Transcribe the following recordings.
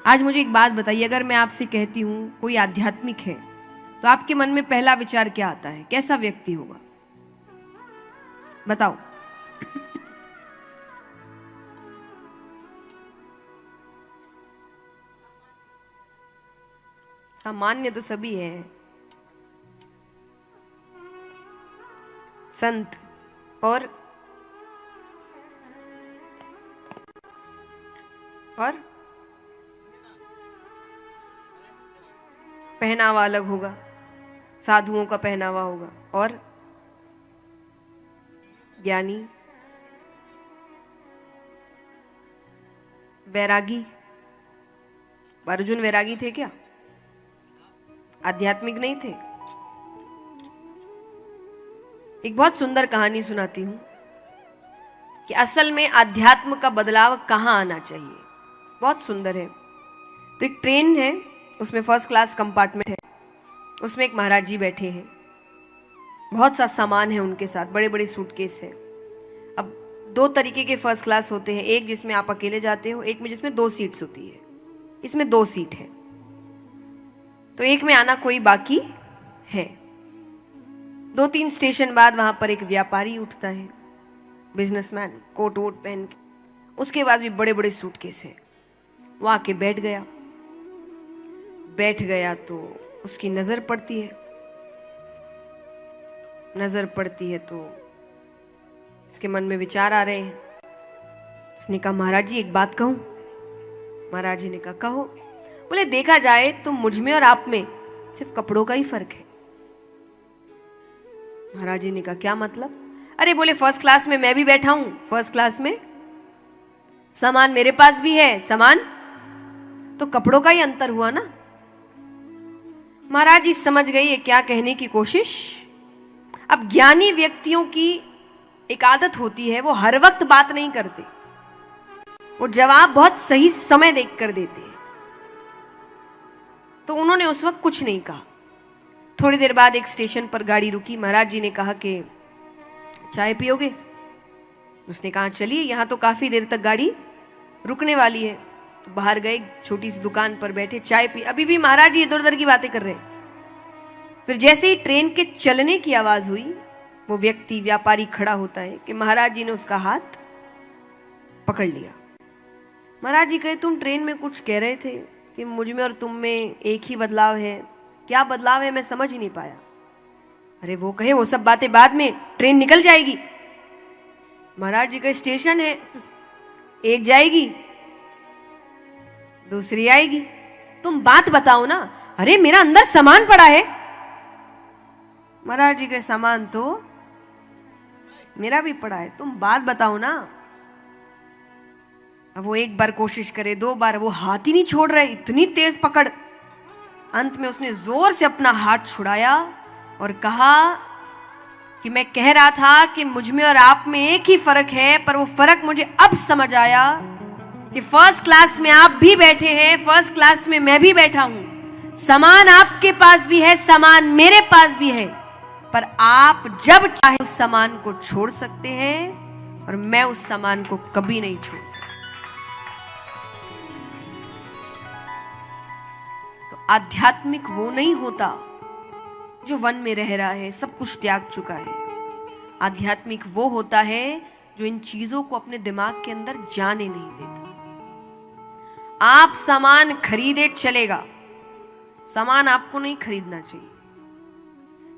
आज मुझे एक बात बताइए, अगर मैं आपसे कहती हूं कोई आध्यात्मिक है तो आपके मन में पहला विचार क्या आता है? कैसा व्यक्ति होगा? बताओ। सामान्य तो सभी है, संत और पहनावा अलग होगा, साधुओं का पहनावा होगा, और ज्ञानी, वैरागी। अर्जुन वैरागी थे क्या? आध्यात्मिक नहीं थे? एक बहुत सुंदर कहानी सुनाती हूं कि असल में अध्यात्म का बदलाव कहां आना चाहिए। बहुत सुंदर है। तो एक ट्रेन है, उसमें फर्स्ट क्लास कंपार्टमेंट है, उसमें एक महाराज जी बैठे हैं, बहुत सा सामान है उनके साथ, बड़े बड़े सूटकेस है। अब दो तरीके के फर्स्ट क्लास होते हैं, एक जिसमें आप अकेले जाते हो, एक में जिसमें 2 सीट्स होती है। इसमें 2 सीट है, तो एक में आना कोई बाकी है। 2-3 स्टेशन बाद वहां पर एक व्यापारी उठता है, बिजनेसमैन, कोट वोट पहन के, उसके बाद भी बड़े बड़े सूटकेस है। वो आके बैठ गया तो उसकी नजर पड़ती है तो इसके मन में विचार आ रहे हैं। उसने कहा, महाराज जी एक बात कहूं? महाराज जी ने कहा, कहो। बोले, देखा जाए तो मुझ में और आप में सिर्फ कपड़ों का ही फर्क है। महाराज जी ने कहा, क्या मतलब? अरे बोले, फर्स्ट क्लास में मैं भी बैठा हूं, फर्स्ट क्लास में सामान मेरे पास भी है, सामान तो कपड़ों का ही अंतर हुआ ना। महाराज जी समझ गई ये क्या कहने की कोशिश। अब ज्ञानी व्यक्तियों की एक आदत होती है, वो हर वक्त बात नहीं करते, वो जवाब बहुत सही समय देखकर देते हैं। तो उन्होंने उस वक्त कुछ नहीं कहा। थोड़ी देर बाद एक स्टेशन पर गाड़ी रुकी। महाराज जी ने कहा कि चाय पियोगे? उसने कहा, चलिए, यहां तो काफी देर तक गाड़ी रुकने वाली है। तो बाहर गए, छोटी सी दुकान पर बैठे, चाय पी। अभी भी महाराज जी इधर उधर की बातें कर रहे हैं। फिर जैसे ही ट्रेन के चलने की आवाज हुई, वो व्यक्ति, व्यापारी खड़ा होता है कि महाराज जी ने उसका हाथ पकड़ लिया। महाराज जी कहे, तुम ट्रेन में कुछ कह रहे थे कि मुझ में और तुम में एक ही बदलाव है। क्या बदलाव है? मैं समझ ही नहीं पाया। अरे वो कहे, वो सब बातें बाद में, ट्रेन निकल जाएगी। महाराज जी का स्टेशन है, एक जाएगी दूसरी आएगी, तुम बात बताओ ना। अरे मेरा अंदर सामान पड़ा है। महाराज जी के सामान तो मेरा भी पड़ा है, तुम बात बताओ ना। अब वो एक बार कोशिश करे, 2 बार, वो हाथ ही नहीं छोड़ रहे, इतनी तेज पकड़। अंत में उसने जोर से अपना हाथ छुड़ाया और कहा कि मैं कह रहा था कि मुझ में और आप में एक ही फर्क है, पर वो फर्क मुझे अब समझ आया कि फर्स्ट क्लास में आप भी बैठे हैं, फर्स्ट क्लास में मैं भी बैठा हूं। सामान आपके पास भी है, सामान to पास भी है, पर आप जब चाहे उस सामान को छोड़ सकते हैं और मैं उस सामान को कभी नहीं छोड़ सकता। तो आध्यात्मिक वो नहीं होता जो वन में रह रहा है, सब कुछ त्याग चुका है। आध्यात्मिक वो होता है जो इन चीजों को अपने दिमाग के अंदर जाने नहीं देता। आप सामान खरीदे चलेगा, सामान आपको नहीं खरीदना चाहिए।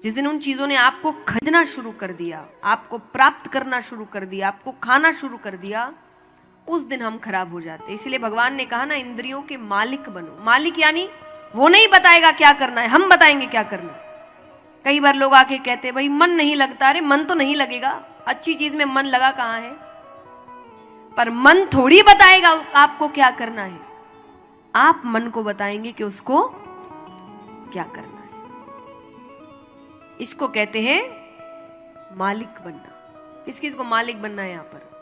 जिस दिन उन चीजों ने आपको खरीदना शुरू कर दिया, आपको प्राप्त करना शुरू कर दिया, आपको खाना शुरू कर दिया, उस दिन हम खराब हो जाते। इसलिए भगवान ने कहा ना, इंद्रियों के मालिक बनो। मालिक यानी वो नहीं बताएगा क्या करना है, हम बताएंगे क्या करना है। कई बार लोग आके कहते, भाई मन नहीं लगता। अरे मन तो नहीं लगेगा, अच्छी चीज में मन लगा कहां है? पर मन थोड़ी बताएगा आपको क्या करना है, आप मन को बताएंगे कि उसको क्या करना है। इसको कहते हैं मालिक बनना। किस किस को मालिक बनना है यहां पर?